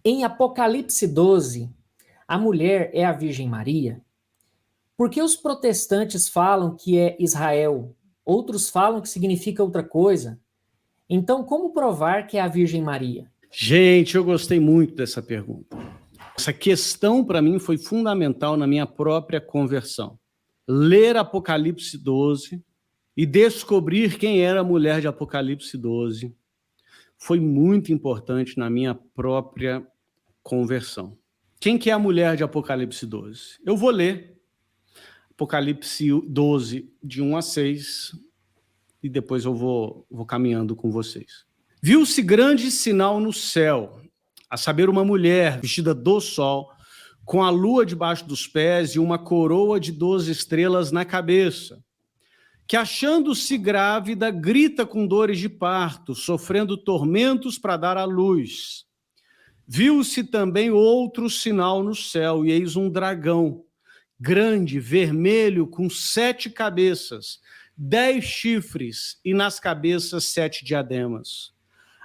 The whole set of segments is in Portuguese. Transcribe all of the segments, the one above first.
Em Apocalipse 12, a mulher é a Virgem Maria? Por que os protestantes falam que é Israel? Outros falam que significa outra coisa. Então, como provar que é a Virgem Maria? Gente, eu gostei muito dessa pergunta. Essa questão, para mim, foi fundamental na minha própria conversão. Ler Apocalipse 12 e descobrir quem era a mulher de Apocalipse 12 foi muito importante na minha própria conversão. Quem que é a mulher de Apocalipse 12? Eu vou ler Apocalipse 12, de 1 a 6, e depois eu vou caminhando com vocês. Viu-se grande sinal no céu, a saber, uma mulher vestida do sol, com a lua debaixo dos pés e uma coroa de 12 estrelas na cabeça, que, achando-se grávida, grita com dores de parto, sofrendo tormentos para dar à luz. Viu-se também outro sinal no céu, e eis um dragão, grande, vermelho, com 7 cabeças, 10 chifres, e nas cabeças 7 diademas.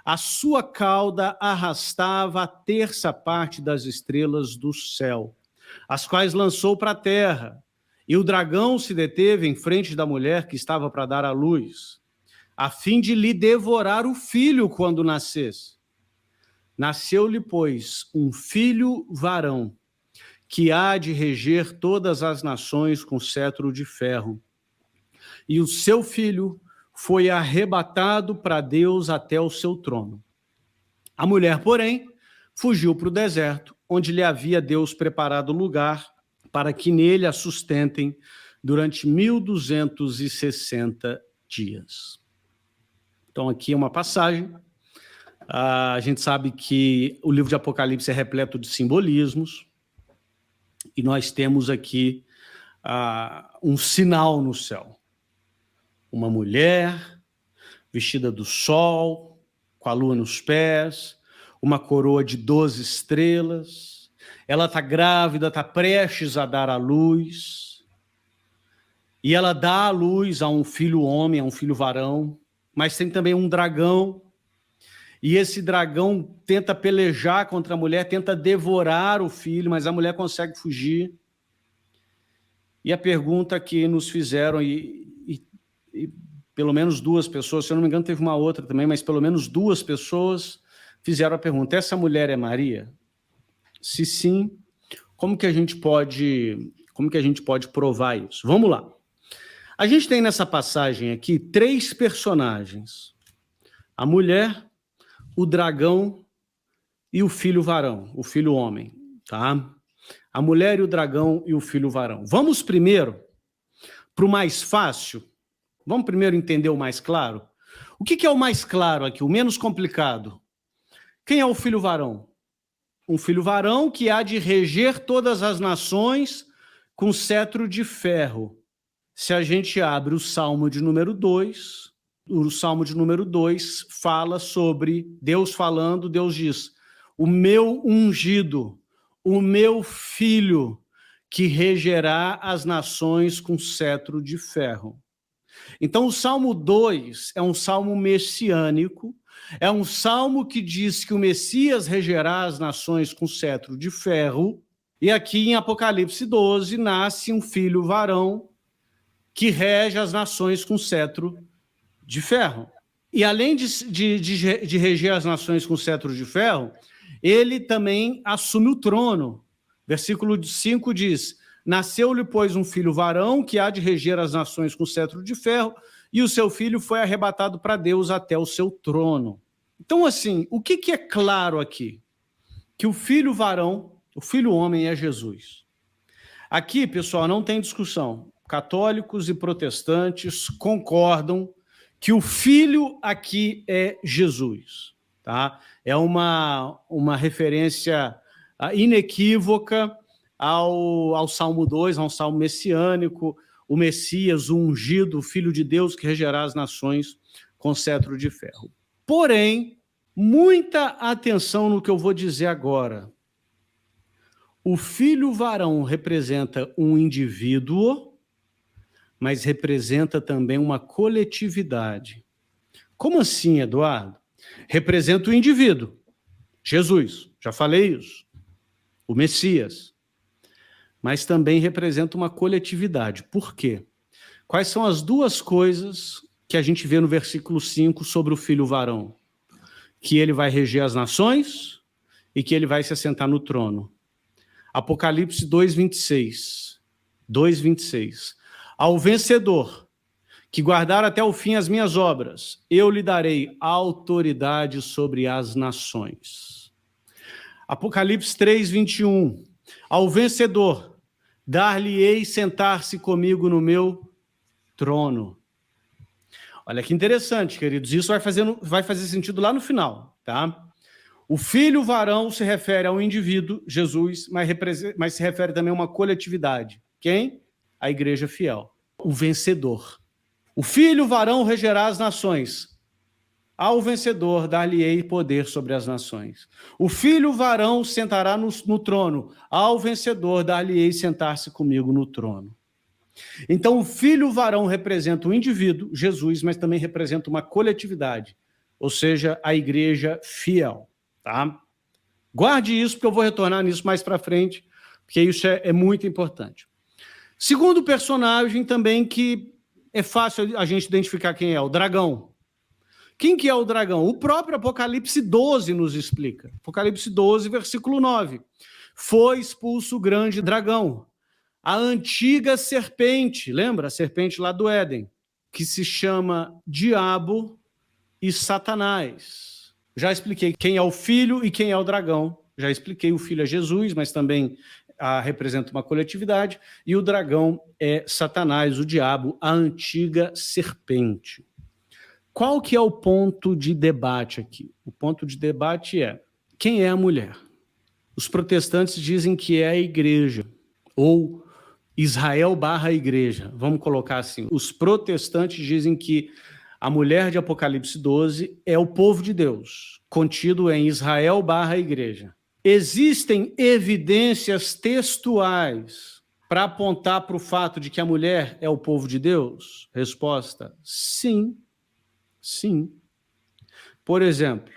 A sua cauda arrastava a terça parte das estrelas do céu, as quais lançou para a terra. E o dragão se deteve em frente da mulher que estava para dar à luz, a fim de lhe devorar o filho quando nascesse. Nasceu-lhe, pois, um filho varão, que há de reger todas as nações com cetro de ferro. E o seu filho foi arrebatado para Deus até o seu trono. A mulher, porém, fugiu para o deserto, onde lhe havia Deus preparado lugar para que nele a sustentem durante 1260 dias. Então, aqui é uma passagem. A gente sabe que o livro de Apocalipse é repleto de simbolismos, e nós temos aqui um sinal no céu. Uma mulher vestida do sol, com a lua nos pés, uma coroa de 12 estrelas. Ela está grávida, está prestes a dar à luz. E ela dá à luz a um filho homem, a um filho varão, mas tem também um dragão. E esse dragão tenta pelejar contra a mulher, tenta devorar o filho, mas a mulher consegue fugir. E a pergunta que nos fizeram, e pelo menos 2 pessoas, se eu não me engano teve uma outra também, mas pelo menos 2 pessoas fizeram a pergunta: essa mulher é Maria? Se sim, como que a gente pode provar isso? Vamos lá. A gente tem nessa passagem aqui 3 personagens: a mulher, o dragão e o filho varão, o filho homem, tá? A mulher e o dragão e o filho varão. Vamos primeiro para o mais fácil. Vamos primeiro entender o mais claro? O que é o mais claro aqui, o menos complicado? Quem é o filho varão? Um filho varão que há de reger todas as nações com cetro de ferro. Se a gente abre o Salmo de número 2, o Salmo de número 2 fala sobre Deus falando, Deus diz: o meu ungido, o meu filho, que regerá as nações com cetro de ferro. Então, o Salmo 2 é um salmo messiânico, é um salmo que diz que o Messias regerá as nações com cetro de ferro, e aqui em Apocalipse 12 nasce um filho varão que rege as nações com cetro de ferro. E além de reger as nações com cetro de ferro, ele também assume o trono. Versículo 5 diz: nasceu-lhe, pois, um filho varão que há de reger as nações com cetro de ferro, e o seu filho foi arrebatado para Deus até o seu trono. Então, assim, o que é claro aqui? Que o filho varão, o filho homem é Jesus. Aqui, pessoal, não tem discussão. Católicos e protestantes concordam que o filho aqui é Jesus, tá? É uma referência inequívoca ao Salmo 2, a um salmo messiânico, o Messias, o ungido, o Filho de Deus que regerá as nações com cetro de ferro. Porém, muita atenção no que eu vou dizer agora. O filho varão representa um indivíduo, mas representa também uma coletividade. Como assim, Eduardo? Representa o indivíduo, Jesus, já falei isso, o Messias, mas também representa uma coletividade. Por quê? Quais são as duas coisas que a gente vê no versículo 5 sobre o filho varão? Que ele vai reger as nações e que ele vai se assentar no trono. Apocalipse 2:26. 2:26. Ao vencedor, que guardar até o fim as minhas obras, eu lhe darei autoridade sobre as nações. Apocalipse 3:21. Ao vencedor, dar-lhe-ei sentar-se comigo no meu trono. Olha que interessante, queridos. Isso vai fazer sentido lá no final, tá? O filho varão se refere ao indivíduo, Jesus, mas se refere também a uma coletividade. Quem? A igreja fiel. O vencedor. O filho varão regerá as nações. Ao vencedor dar-lhe-ei poder sobre as nações. O filho varão sentará no trono. Ao vencedor dar-lhe-ei sentar-se comigo no trono. Então, o filho varão representa o indivíduo, Jesus, mas também representa uma coletividade, ou seja, a igreja fiel. Tá? Guarde isso, porque eu vou retornar nisso mais para frente, porque isso é muito importante. Segundo personagem também que é fácil a gente identificar quem é, o dragão. Quem que é o dragão? O próprio Apocalipse 12 nos explica. Apocalipse 12, versículo 9. Foi expulso o grande dragão, a antiga serpente, lembra? A serpente lá do Éden, que se chama Diabo e Satanás. Já expliquei quem é o filho e quem é o dragão. Já expliquei, o filho é Jesus, mas também representa uma coletividade, e o dragão é Satanás, o diabo, a antiga serpente. Qual que é o ponto de debate aqui? O ponto de debate é, quem é a mulher? Os protestantes dizem que é a igreja, ou Israel/igreja. Vamos colocar assim, os protestantes dizem que a mulher de Apocalipse 12 é o povo de Deus, contido em Israel/igreja. Existem evidências textuais para apontar para o fato de que a mulher é o povo de Deus? Resposta, sim. Sim. Por exemplo,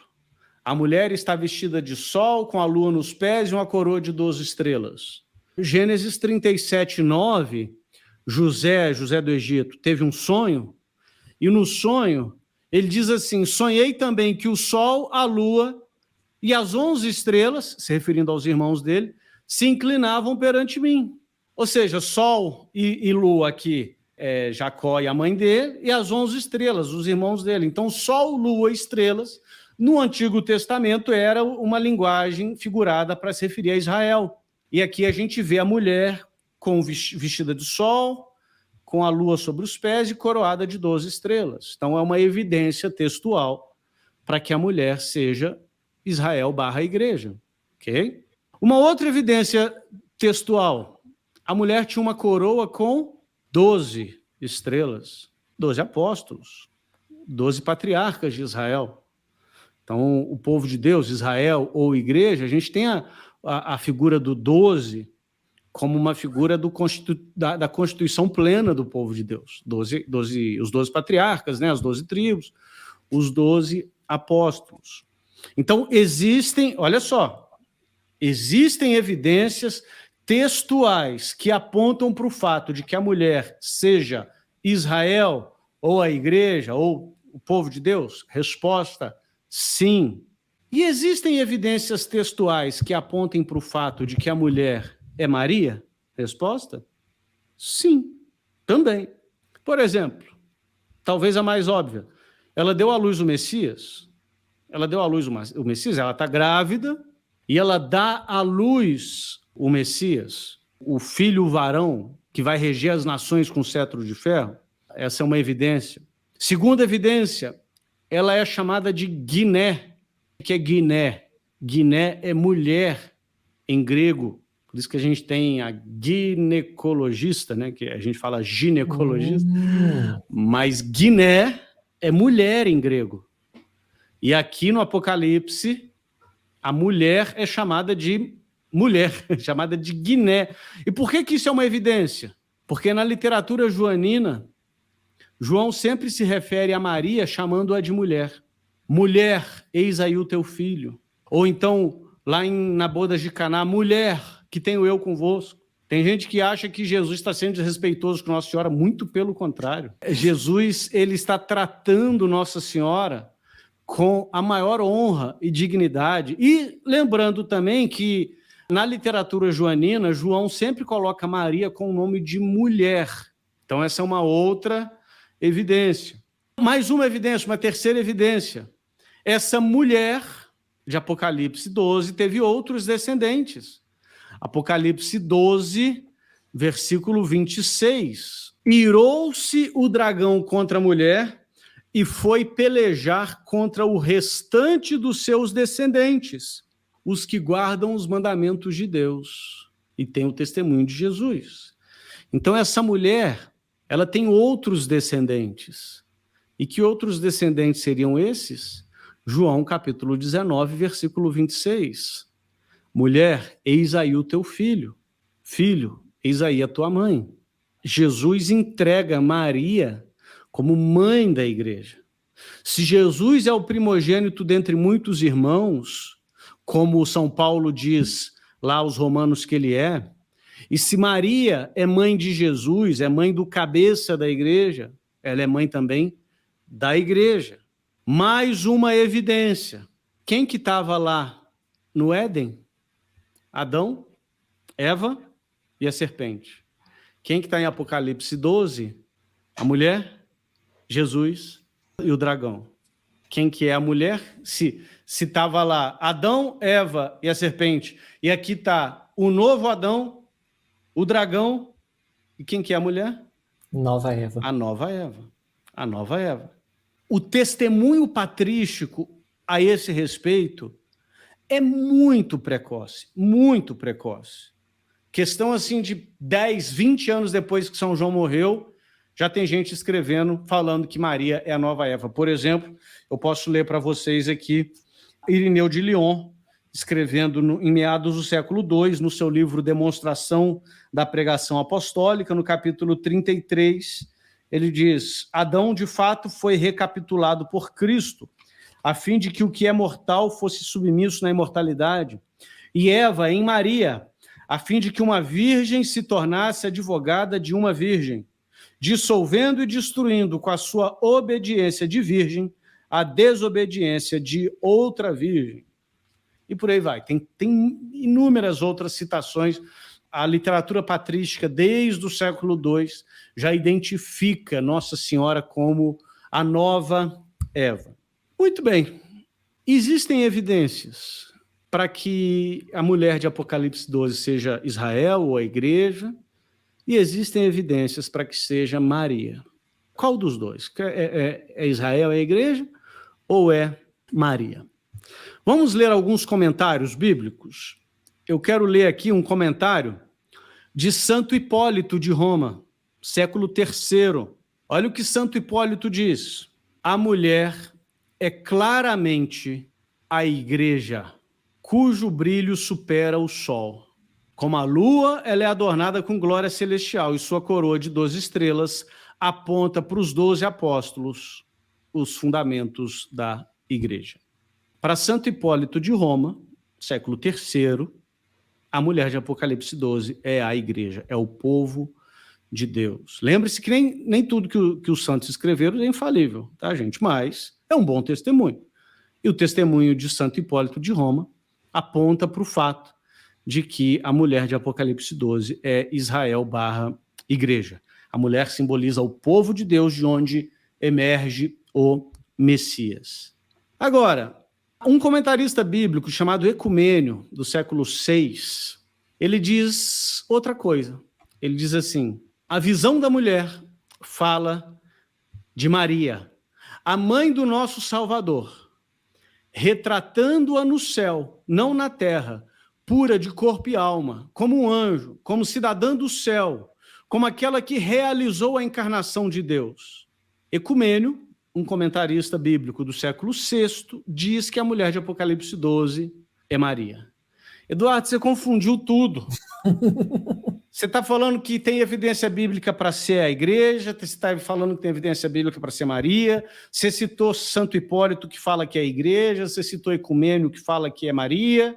a mulher está vestida de sol, com a lua nos pés e uma coroa de 12 estrelas. Gênesis 37:9, José do Egito, teve um sonho, e no sonho ele diz assim, sonhei também que o sol, a lua e as 11 estrelas, se referindo aos irmãos dele, se inclinavam perante mim. Ou seja, sol e lua aqui, Jacó e a mãe dele, e as 11 estrelas, os irmãos dele. Então, sol, lua e estrelas, no Antigo Testamento, era uma linguagem figurada para se referir a Israel. E aqui a gente vê a mulher vestida de sol, com a lua sobre os pés e coroada de 12 estrelas. Então, é uma evidência textual para que a mulher seja Israel/igreja. Ok? Uma outra evidência textual, a mulher tinha uma coroa com 12 estrelas, 12 apóstolos, 12 patriarcas de Israel. Então, o povo de Deus, Israel ou igreja, a gente tem a figura do 12 como uma figura da constituição plena do povo de Deus. Os 12 patriarcas, né, as 12 tribos, os 12 apóstolos. Então, olha só, existem evidências textuais que apontam para o fato de que a mulher seja Israel, ou a igreja, ou o povo de Deus? Resposta, sim. E existem evidências textuais que apontem para o fato de que a mulher é Maria? Resposta, sim, também. Por exemplo, talvez a mais óbvia, ela deu à luz o Messias, o Messias, ela está grávida, e ela dá à luz o Messias, o filho varão, que vai reger as nações com cetro de ferro. Essa é uma evidência. Segunda evidência, ela é chamada de Guiné. O que é Guiné? Guiné é mulher em grego. Por isso que a gente tem a ginecologista, né? Que a gente fala ginecologista, mas Guiné é mulher em grego. E aqui no Apocalipse, a mulher é chamada de mulher, chamada de Guiné. E por que isso é uma evidência? Porque na literatura joanina, João sempre se refere a Maria chamando-a de mulher. Mulher, eis aí o teu filho. Ou então, lá na boda de Caná, mulher, que tenho eu convosco. Tem gente que acha que Jesus está sendo desrespeitoso com Nossa Senhora, muito pelo contrário. Jesus, ele está tratando Nossa Senhora com a maior honra e dignidade. E lembrando também que na literatura joanina, João sempre coloca Maria com o nome de mulher. Então essa é uma outra evidência. Mais uma evidência, uma terceira evidência. Essa mulher de Apocalipse 12 teve outros descendentes. Apocalipse 12, versículo 26. Irou-se o dragão contra a mulher e foi pelejar contra o restante dos seus descendentes, os que guardam os mandamentos de Deus e têm o testemunho de Jesus. Então essa mulher, ela tem outros descendentes. E que outros descendentes seriam esses? João capítulo 19, versículo 26. Mulher, eis aí o teu filho. Filho, eis aí a tua mãe. Jesus entrega Maria como mãe da igreja. Se Jesus é o primogênito dentre muitos irmãos, como São Paulo diz lá aos Romanos que ele é, e se Maria é mãe de Jesus, é mãe do cabeça da igreja, ela é mãe também da igreja. Mais uma evidência. Quem que estava lá no Éden? Adão, Eva e a serpente. Quem que está em Apocalipse 12? A mulher, Jesus e o dragão. Quem que é a mulher? Se estava lá Adão, Eva e a serpente, e aqui está o novo Adão, o dragão, e quem que é a mulher? Nova Eva. A nova Eva. A nova Eva. O testemunho patrístico a esse respeito é muito precoce, muito precoce. Questão assim de 10, 20 anos depois que São João morreu, já tem gente escrevendo, falando que Maria é a nova Eva. Por exemplo, eu posso ler para vocês aqui Irineu de Lyon, escrevendo em meados do século II, no seu livro Demonstração da Pregação Apostólica, no capítulo 33, ele diz: Adão, de fato, foi recapitulado por Cristo, a fim de que o que é mortal fosse submisso na imortalidade, e Eva em Maria, a fim de que uma virgem se tornasse advogada de uma virgem, dissolvendo e destruindo com a sua obediência de virgem a desobediência de outra virgem. E por aí vai. Tem inúmeras outras citações. A literatura patrística, desde o século II, já identifica Nossa Senhora como a nova Eva. Muito bem. Existem evidências para que a mulher de Apocalipse 12 seja Israel ou a igreja, e existem evidências para que seja Maria. Qual dos dois? É Israel, é a igreja, ou é Maria? Vamos ler alguns comentários bíblicos. Eu quero ler aqui um comentário de Santo Hipólito de Roma, século III. Olha o que Santo Hipólito diz. A mulher é claramente a igreja, cujo brilho supera o sol. Como a lua, ela é adornada com glória celestial, e sua coroa de 12 estrelas aponta para os 12 apóstolos, os fundamentos da igreja. Para Santo Hipólito de Roma, século III, a mulher de Apocalipse 12 é a igreja, é o povo de Deus. Lembre-se que nem tudo que os santos escreveram é infalível, tá, gente? Mas é um bom testemunho. E o testemunho de Santo Hipólito de Roma aponta para o fato de que a mulher de Apocalipse 12 é Israel / igreja. A mulher simboliza o povo de Deus, de onde emerge o Messias. Agora, um comentarista bíblico chamado Ecumênio, do século VI, ele diz outra coisa. Ele diz assim: a visão da mulher fala de Maria, a mãe do nosso Salvador, retratando-a no céu, não na terra, pura de corpo e alma, como um anjo, como cidadã do céu, como aquela que realizou a encarnação de Deus. Ecumênio, um comentarista bíblico do século VI, diz que a mulher de Apocalipse 12 é Maria. Eduardo, você confundiu tudo. Você está falando que tem evidência bíblica para ser a igreja, você está falando que tem evidência bíblica para ser Maria, você citou Santo Hipólito, que fala que é a igreja, você citou Ecumênio, que fala que é Maria.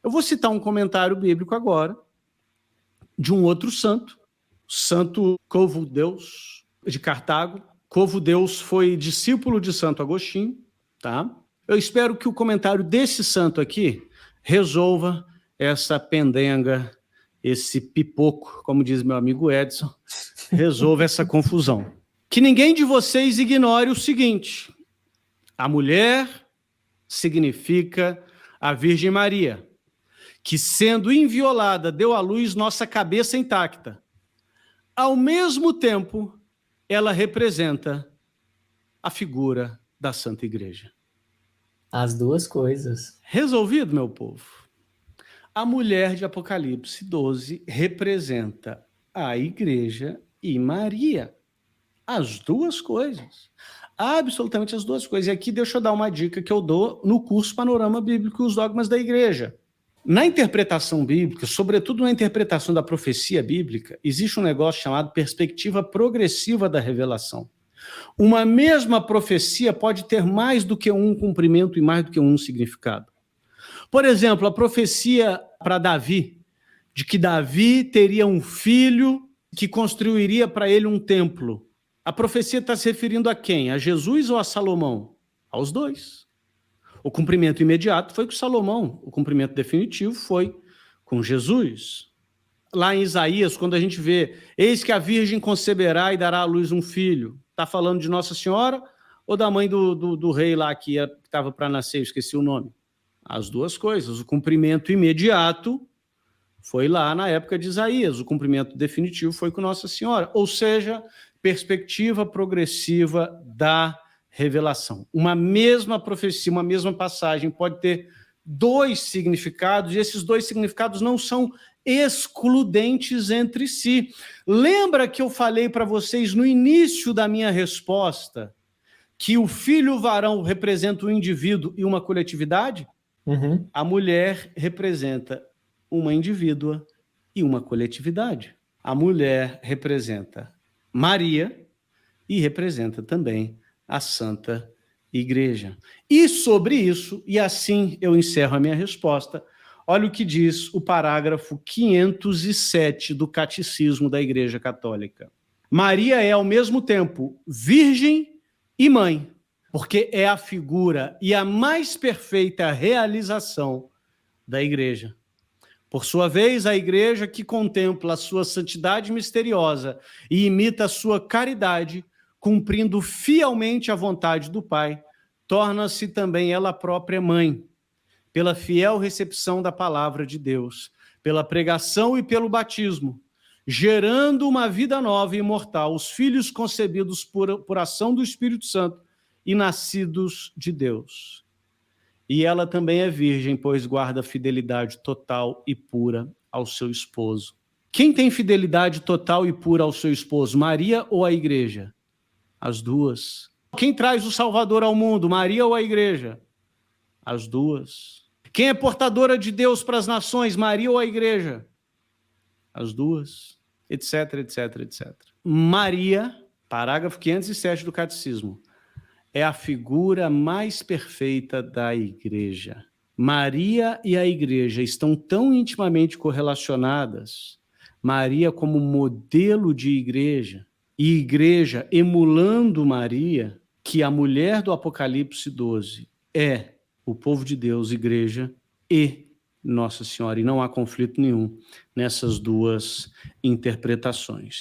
Eu vou citar um comentário bíblico agora, de um outro santo, Santo Covo-Deus, de Cartago. Covo-Deus foi discípulo de Santo Agostinho, tá? Eu espero que o comentário desse santo aqui resolva essa pendenga, esse pipoco, como diz meu amigo Edson, resolva essa confusão. Que ninguém de vocês ignore o seguinte: a mulher significa a Virgem Maria, que sendo inviolada deu à luz nossa cabeça intacta. Ao mesmo tempo, ela representa a figura da Santa Igreja. As duas coisas. Resolvido, meu povo? A mulher de Apocalipse 12 representa a Igreja e Maria. As duas coisas. Absolutamente as duas coisas. E aqui deixa eu dar uma dica que eu dou no curso Panorama Bíblico e os Dogmas da Igreja. Na interpretação bíblica, sobretudo na interpretação da profecia bíblica, existe um negócio chamado perspectiva progressiva da revelação. Uma mesma profecia pode ter mais do que um cumprimento e mais do que um significado. Por exemplo, a profecia para Davi, de que Davi teria um filho que construiria para ele um templo. A profecia está se referindo a quem? A Jesus ou a Salomão? Aos dois. O cumprimento imediato foi com Salomão, o cumprimento definitivo foi com Jesus. Lá em Isaías, quando a gente vê, eis que a virgem conceberá e dará à luz um filho, está falando de Nossa Senhora ou da mãe do rei lá que estava para nascer, eu esqueci o nome? As duas coisas. O cumprimento imediato foi lá na época de Isaías, o cumprimento definitivo foi com Nossa Senhora, ou seja, perspectiva progressiva da revelação. Uma mesma profecia, uma mesma passagem pode ter dois significados, e esses dois significados não são excludentes entre si. Lembra que eu falei para vocês no início da minha resposta que o filho varão representa um indivíduo e uma coletividade? Uhum. A mulher representa uma indivídua e uma coletividade. A mulher representa Maria e representa também a Santa Igreja. E sobre isso, e assim eu encerro a minha resposta, olha o que diz o parágrafo 507 do Catecismo da Igreja Católica. Maria é, ao mesmo tempo, virgem e mãe, porque é a figura e a mais perfeita realização da Igreja. Por sua vez, a Igreja, que contempla a sua santidade misteriosa e imita a sua caridade, cumprindo fielmente a vontade do Pai, torna-se também ela própria mãe, pela fiel recepção da palavra de Deus, pela pregação e pelo batismo, gerando uma vida nova e imortal, os filhos concebidos por ação do Espírito Santo e nascidos de Deus. E ela também é virgem, pois guarda fidelidade total e pura ao seu esposo. Quem tem fidelidade total e pura ao seu esposo, Maria ou a Igreja? As duas. Quem traz o Salvador ao mundo, Maria ou a Igreja? As duas. Quem é portadora de Deus para as nações, Maria ou a Igreja? As duas. Etc, etc, etc. Maria, parágrafo 507 do Catecismo, é a figura mais perfeita da Igreja. Maria e a Igreja estão tão intimamente correlacionadas, Maria como modelo de igreja, e Igreja emulando Maria, que a mulher do Apocalipse 12 é o povo de Deus, Igreja e Nossa Senhora, e não há conflito nenhum nessas duas interpretações.